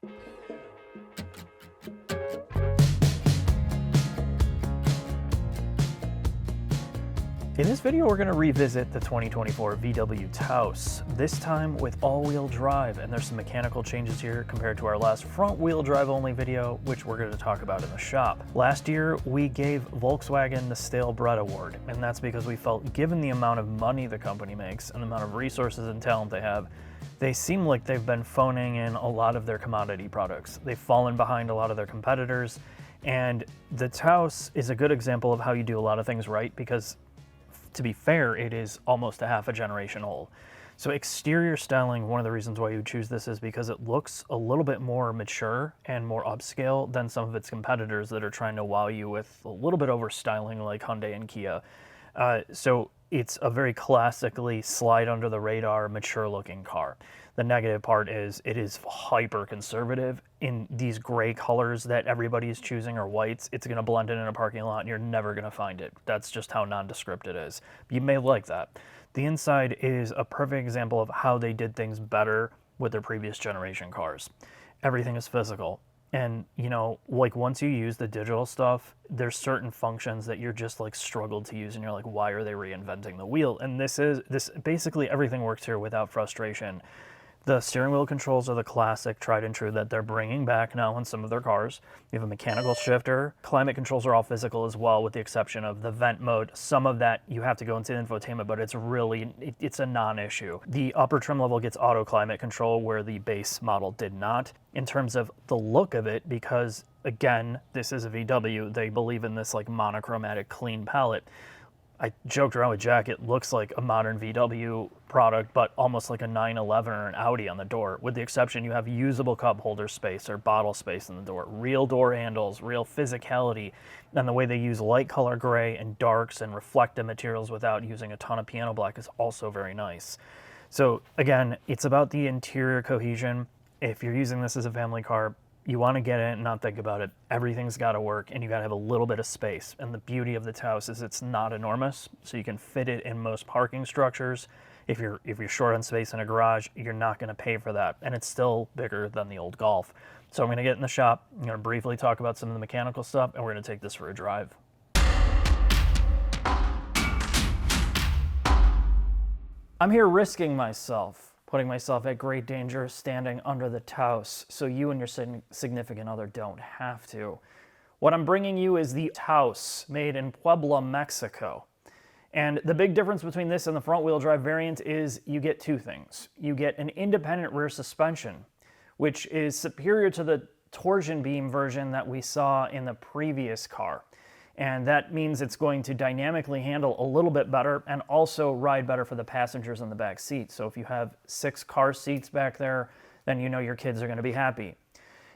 In this video, we're going to revisit the 2024 VW Taos, this time with all-wheel drive, and there's some mechanical changes here compared to our last front-wheel drive only video, which we're going to talk about in the shop. Last year, we gave Volkswagen the Stale Bread Award, and that's because we felt given the amount of money the company makes and the amount of resources and talent they have, they seem like they've been phoning in a lot of their commodity products. They've fallen behind a lot of their competitors, and the Taos is a good example of how you do a lot of things right because, to be fair, it is almost a half a generation old. So exterior styling, one of the reasons why you choose this is because it looks a little bit more mature and more upscale than some of its competitors that are trying to wow you with a little bit over styling like Hyundai and Kia. So it's a very classically slide under the radar, mature looking car. The negative part is it is hyper conservative in these gray colors that everybody is choosing or whites. It's going to blend in a parking lot and you're never going to find it. That's just how nondescript it is. You may like that. The inside is a perfect example of how they did things better with their previous generation cars. Everything is physical. And, you know, like once you use the digital stuff, there's certain functions that you're just like struggled to use and you're like, why are they reinventing the wheel? And this basically everything works here without frustration. The steering wheel controls are the classic tried and true that they're bringing back now in some of their cars. You have a mechanical shifter. Climate controls are all physical as well, with the exception of the vent mode. Some of that you have to go into the infotainment, but it's a non-issue. The upper trim level gets auto climate control where the base model did not. In terms of the look of it, because again, this is a VW, they believe in this like monochromatic clean palette. I joked around with Jack, it looks like a modern VW product, but almost like a 911 or an Audi on the door, with the exception you have usable cup holder space or bottle space in the door, real door handles, real physicality, and the way they use light color gray and darks and reflective materials without using a ton of piano black is also very nice. So again, it's about the interior cohesion. If you're using this as a family car, you want to get in and not think about it. Everything's got to work and you got to have a little bit of space. And the beauty of the Taos is it's not enormous, so you can fit it in most parking structures. If you're short on space in a garage, you're not going to pay for that. And it's still bigger than the old Golf. So I'm going to get in the shop. I'm going to briefly talk about some of the mechanical stuff and we're going to take this for a drive. I'm here risking myself, putting myself at great danger standing under the Taos so you and your significant other don't have to. What I'm bringing you is the Taos, made in Puebla, Mexico. And the big difference between this and the front-wheel drive variant is you get two things. You get an independent rear suspension, which is superior to the torsion beam version that we saw in the previous car. And that means it's going to dynamically handle a little bit better and also ride better for the passengers in the back seat. So if you have 6 car seats back there, then you know your kids are going to be happy.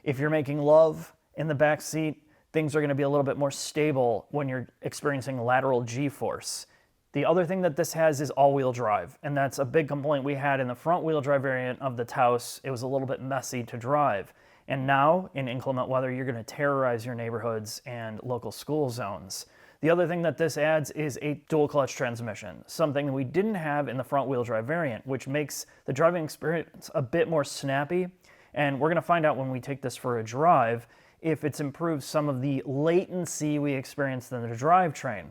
If you're making love in the back seat, things are going to be a little bit more stable when you're experiencing lateral G-force. The other thing that this has is all-wheel drive, and that's a big complaint we had in the front-wheel drive variant of the Taos. It was a little bit messy to drive. And now, in inclement weather, you're going to terrorize your neighborhoods and local school zones. The other thing that this adds is a dual-clutch transmission, something we didn't have in the front-wheel drive variant, which makes the driving experience a bit more snappy. And we're going to find out when we take this for a drive if it's improved some of the latency we experienced in the drivetrain.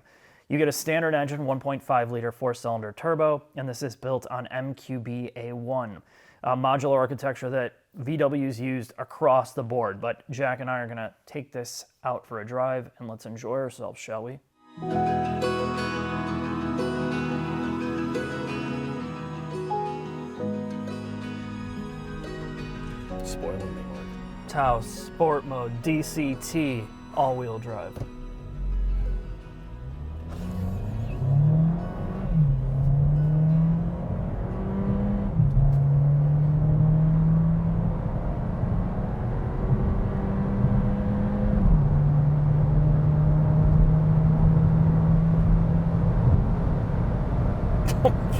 You get a standard engine, 1.5-liter 4-cylinder turbo, and this is built on MQB-A1, a modular architecture that VW's used across the board. But Jack and I are going to take this out for a drive, and let's enjoy ourselves, shall we? Spoiler alert. Taos Sport Mode DCT all-wheel drive.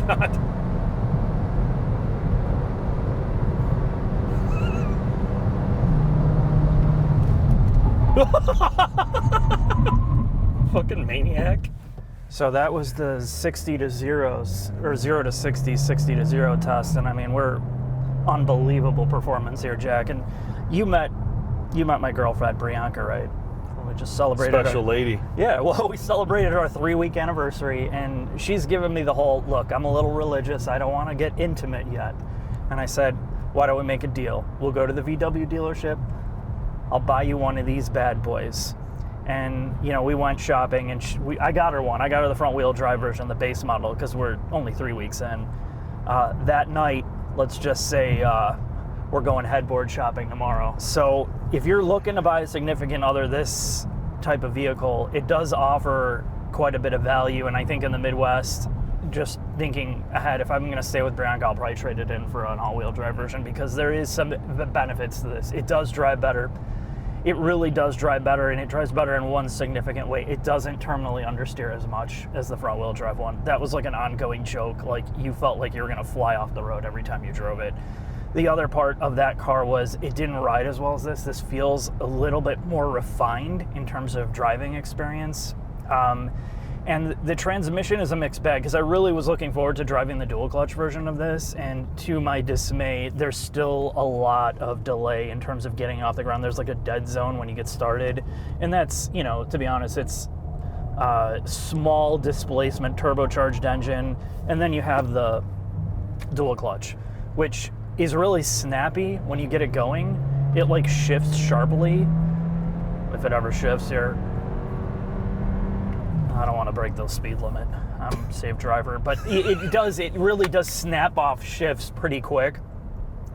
God. Fucking maniac. So that was the 60 to 0s, or 0 to 60, 60 to 0 test, and I mean, we're unbelievable performance here, Jack. And You met my girlfriend, Bianca, right? We just celebrated Special lady. Yeah, well, we celebrated our 3-week anniversary, and she's given me the whole, look, I'm a little religious. I don't want to get intimate yet. And I said, why don't we make a deal? We'll go to the VW dealership. I'll buy you one of these bad boys. And, you know, we went shopping, and I got her one. I got her the front-wheel drive version, the base model, because we're only 3 weeks in. That night, let's just say we're going headboard shopping tomorrow. So if you're looking to buy a significant other this type of vehicle, it does offer quite a bit of value. And I think in the Midwest, just thinking ahead, if I'm going to stay with Bianca, I'll probably trade it in for an all-wheel drive version, because there is some benefits to this. It does drive better. It really does drive better, and it drives better in one significant way. It doesn't terminally understeer as much as the front-wheel drive one. That was like an ongoing joke. Like, you felt like you were going to fly off the road every time you drove it. The other part of that car was it didn't ride as well as this. This feels a little bit more refined in terms of driving experience. And the transmission is a mixed bag, because I really was looking forward to driving the dual clutch version of this, and to my dismay, there's still a lot of delay in terms of getting off the ground. There's like a dead zone when you get started, and that's, you know, to be honest, it's small displacement turbocharged engine, and then you have the dual clutch, which is really snappy when you get it going. It like shifts sharply, if it ever shifts here. I don't want to break the speed limit. I'm a safe driver, but it really does snap off shifts pretty quick.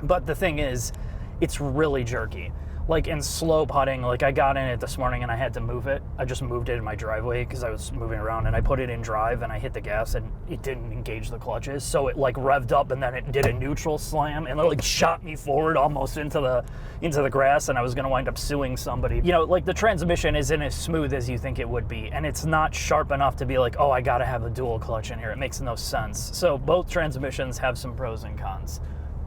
But the thing is, it's really jerky. Like, in slow putting, like I got in it this morning and I had to move it. I just moved it in my driveway because I was moving around, and I put it in drive and I hit the gas and it didn't engage the clutches. So it like revved up and then it did a neutral slam and it like shot me forward almost into the grass, and I was going to wind up suing somebody. You know, like the transmission isn't as smooth as you think it would be, and it's not sharp enough to be like, oh, I got to have a dual clutch in here. It makes no sense. So both transmissions have some pros and cons.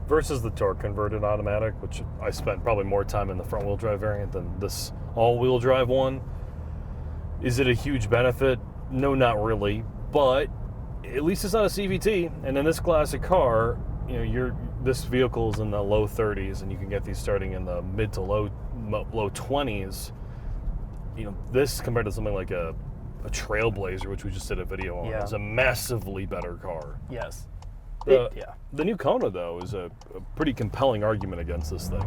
Versus the torque converted automatic, which I spent probably more time in the front wheel drive variant than this all wheel drive one. Is it a huge benefit? No, not really, but at least it's not a CVT. And in this classic car, you know, this vehicle's in the low 30s, and you can get these starting in the mid to low 20s. You know, this compared to something like a Trailblazer, which we just did a video on, is a massively better car. Yes. The new Kona, though, is a pretty compelling argument against this thing.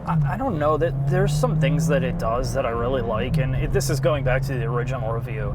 I don't know, that there's some things that it does that I really like, and this is going back to the original review.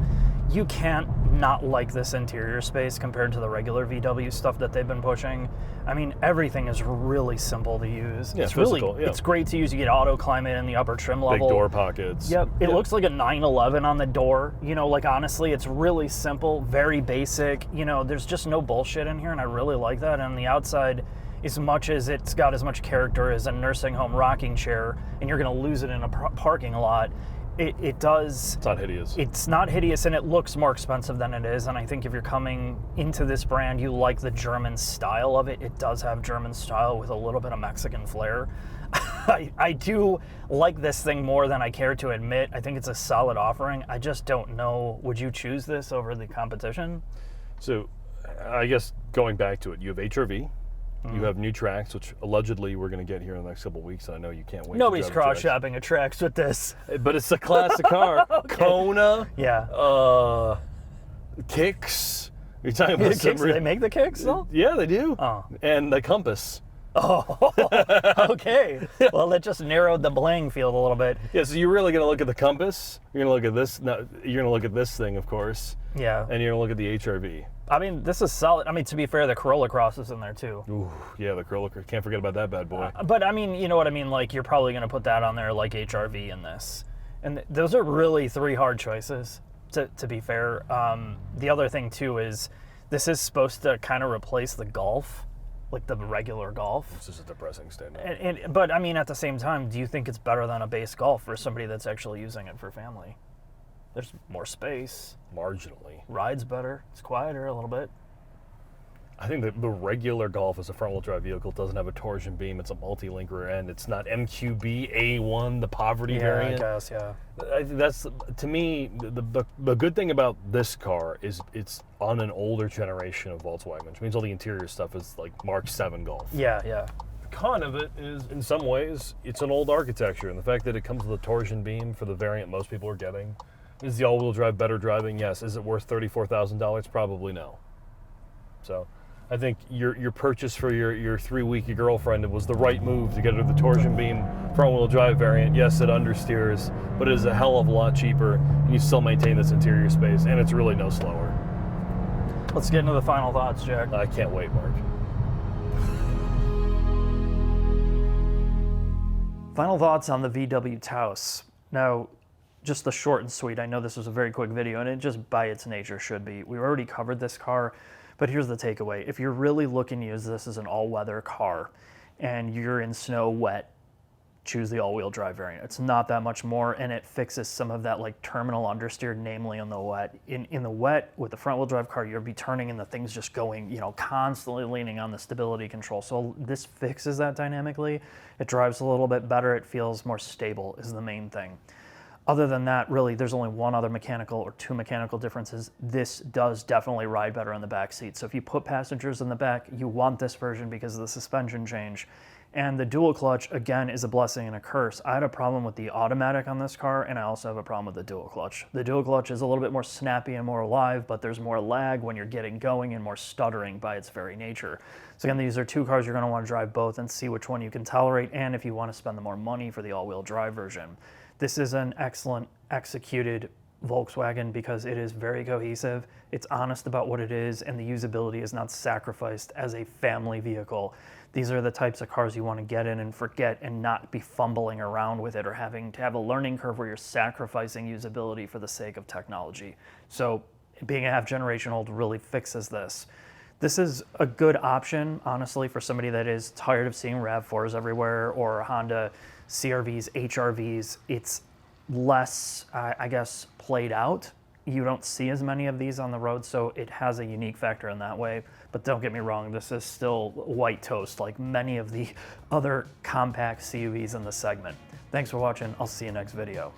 You can't not like this interior space compared to the regular VW stuff that they've been pushing. I mean, everything is really simple to use. Yeah, it's physical, really, it's great to use. You get auto climate in the upper trim level. Big door pockets. Yep. It looks like a 911 on the door. You know, like, honestly, it's really simple, very basic. You know, there's just no bullshit in here, and I really like that. And on the outside, as much as it's got as much character as a nursing home rocking chair, and you're going to lose it in a parking lot, it does. It's not hideous. It's not hideous, and it looks more expensive than it is. And I think if you're coming into this brand, you like the German style of it. It does have German style with a little bit of Mexican flair. I do like this thing more than I care to admit. I think it's a solid offering. I just don't know. Would you choose this over the competition? So, I guess going back to it, you have HRV. You have new tracks, which allegedly we're going to get here in the next couple of weeks. And I know you can't wait. Nobody's cross-shopping at tracks with this. But it's a classic car. Okay. Kona. Yeah. Kicks. You're talking about kicks? Do they make the kicks, though? Yeah, they do. Oh. And the Compass. Oh, okay. Well, that just narrowed the playing field a little bit. Yeah, so you're really going to look at the Compass. You're going to look at this. No, you're going to look at this thing, of course. Yeah. And you're going to look at the HRV. I mean, this is solid. I mean, to be fair, the Corolla Cross is in there, too. Ooh, yeah, the Corolla Cross. Can't forget about that bad boy. But, I mean, you know what I mean? Like, you're probably going to put that on there like HRV in this. And those are really three hard choices, to be fair. The other thing, too, is this is supposed to kind of replace the Golf, like the regular Golf. This is a depressing statement. But, I mean, at the same time, do you think it's better than a base Golf for somebody that's actually using it for family? There's more space. Marginally. Rides better. It's quieter a little bit. I think that the regular Golf as a front-wheel drive vehicle doesn't have a torsion beam. It's a multi-link rear end. It's not MQB A1, the poverty variant. Yeah, I guess, yeah. That's, to me, the good thing about this car is it's on an older generation of Volkswagen, which means all the interior stuff is like Mark 7 Golf. Yeah, yeah. con of it is, in some ways, it's an old architecture, and the fact that it comes with a torsion beam for the variant most people are getting. Is the all-wheel drive better driving? Yes. Is it worth $34,000? Probably no. So I think your purchase for your 3-week girlfriend was the right move to get her the torsion beam front-wheel drive variant. Yes, it understeers, but it is a hell of a lot cheaper, and you still maintain this interior space, and it's really no slower. Let's get into the final thoughts, Jack. I can't wait, Mark. Final thoughts on the VW Taos. Now, just the short and sweet. I know this was a very quick video, and it just by its nature should be. We already covered this car, but here's the takeaway. If you're really looking to use this as an all-weather car and you're in snow, wet, choose the all-wheel drive variant. It's not that much more, and it fixes some of that like terminal understeer, namely in the wet. In the wet, with the front-wheel drive car, you'll be turning and the thing's just going, you know, constantly leaning on the stability control. So this fixes that dynamically. It drives a little bit better. It feels more stable is the main thing. Other than that, really, there's only one other mechanical or two mechanical differences. This does definitely ride better in the back seat. So if you put passengers in the back, you want this version because of the suspension change. And the dual clutch, again, is a blessing and a curse. I had a problem with the automatic on this car, and I also have a problem with the dual clutch. The dual clutch is a little bit more snappy and more alive, but there's more lag when you're getting going and more stuttering by its very nature. So again, these are two cars you're going to want to drive both and see which one you can tolerate, and if you want to spend the more money for the all-wheel drive version. This is an excellent executed Volkswagen because it is very cohesive, it's honest about what it is, and the usability is not sacrificed as a family vehicle. These are the types of cars you want to get in and forget and not be fumbling around with it or having to have a learning curve where you're sacrificing usability for the sake of technology. So being a half generation old really fixes this. This is a good option, honestly, for somebody that is tired of seeing RAV4s everywhere or Honda CRVs, HRVs. It's less, I guess, played out. You don't see as many of these on the road, so it has a unique factor in that way. But don't get me wrong, this is still white toast like many of the other compact CUVs in the segment. Thanks for watching. I'll see you next video.